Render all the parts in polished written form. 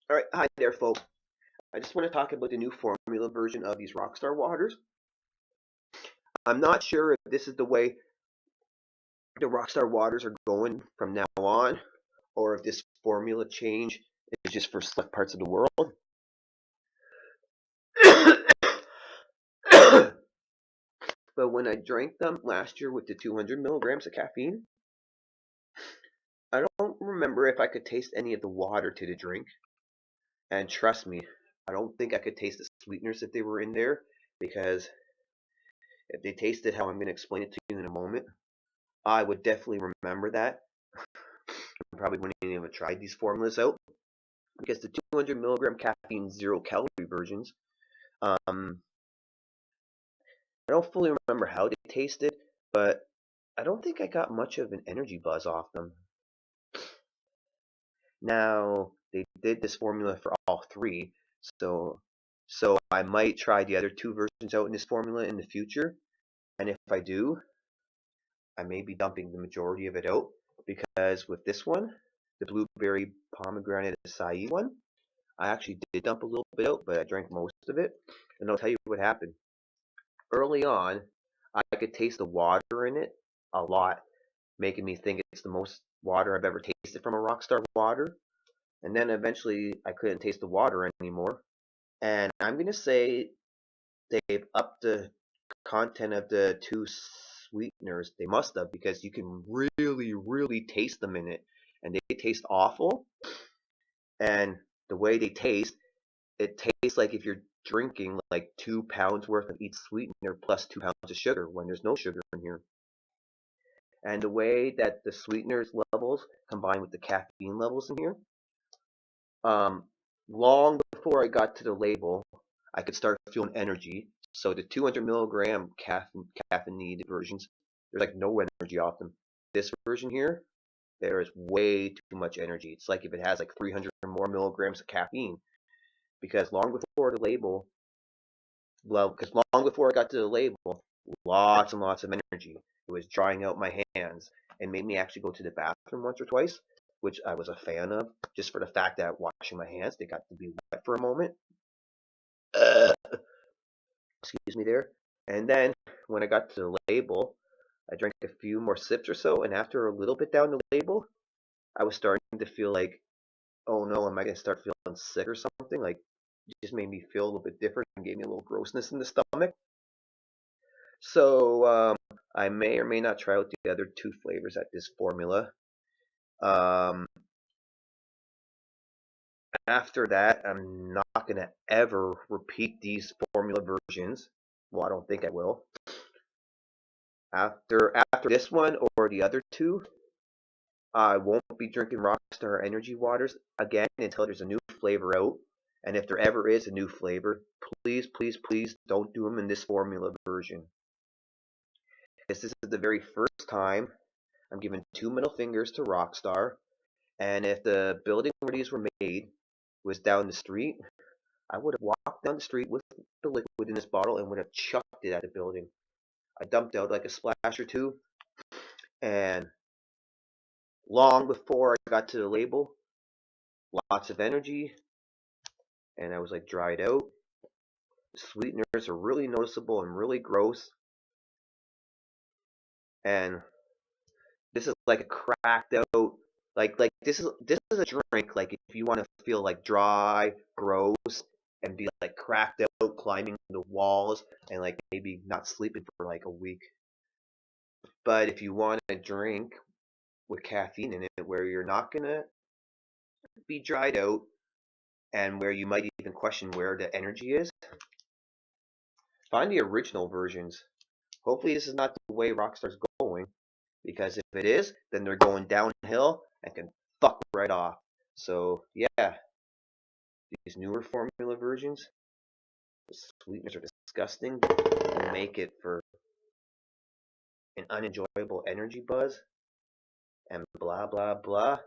Alright, hi there folks. I just want to talk about the new formula version of these Rockstar waters. I'm not sure if this is the way the Rockstar waters are going from now on, or if this formula change is just for select parts of the world. But when I drank them last year with the 200 milligrams of caffeine, I don't remember if I could taste any of the water to the drink. And trust me, I don't think I could taste the sweeteners if they were in there, because if they tasted how I'm going to explain it to you in a moment, I would definitely remember that. I probably wouldn't even have tried these formulas out, because the 200 milligram caffeine 0 calorie versions, I don't fully remember how they tasted, but I don't think I got much of an energy buzz off them. Now, they did this formula for all three, so I might try the other two versions out in this formula in the future, and if I do, I may be dumping the majority of it out, because with this one, the blueberry pomegranate acai one, I actually did dump a little bit out, but I drank most of it, and I'll tell you what happened. Early on, I could taste the water in it a lot, making me think it's the most water I've ever tasted from a Rockstar water. And then eventually, I couldn't taste the water anymore. And I'm gonna say they've upped the content of the two sweeteners. They must have, because you can really, really taste them in it, and they taste awful. And the way they taste, it tastes like if you're drinking like 2 pounds worth of each sweetener plus 2 pounds of sugar when there's no sugar in here. And the way that the sweeteners levels combine with the caffeine levels in here, um, long before I got to the label, I could start feeling energy. So the 200 milligram caffeinated versions, there's like no energy off them. This version here, there is way too much energy. It's like if it has like 300 or more milligrams of caffeine. Because long before the label, well, because long before I got to the label, lots and lots of energy. It was drying out my hands and made me actually go to the bathroom once or twice, which I was a fan of, just for the fact that washing my hands, they got to be wet for a moment. Uh, excuse me there. And then when I got to the label, I drank a few more sips or so, and after a little bit down the label, I was starting to feel like, oh no, am I gonna start feeling sick or something? Like, it just made me feel a little bit different and gave me a little grossness in the stomach. So I may or may not try out the other two flavors at this formula. Um, After that, I'm not gonna ever repeat these formula versions. Well, I don't think I will. After this one or the other two, I won't be drinking Rockstar Energy Waters again until there's a new flavor out. And if there ever is a new flavor, please, please, please don't do them in this formula version. Because this is the very first time I'm giving two middle fingers to Rockstar. And if the building where these were made was down the street, I would have walked down the street with the liquid in this bottle and would have chucked it at the building. I dumped out like a splash or two, and long before I got to the label, lots of energy, and I was like dried out. The sweeteners are really noticeable and really gross, and this is like a cracked out, like this is a drink like if you want to feel like dry, gross, and be like cracked out, climbing the walls, and like maybe not sleeping for like a week. But if you want a drink with caffeine in it, where you're not gonna be dried out, and where you might even question where the energy is, find the original versions. Hopefully, this is not the way Rockstar's going, because if it is, then they're going downhill and can fuck right off. So yeah, these newer formula versions, the sweeteners are disgusting. They make it for an unenjoyable energy buzz and blah blah blah.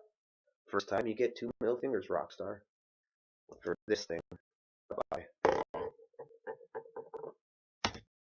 First time you get two middle fingers, Rockstar, for this thing. Bye bye.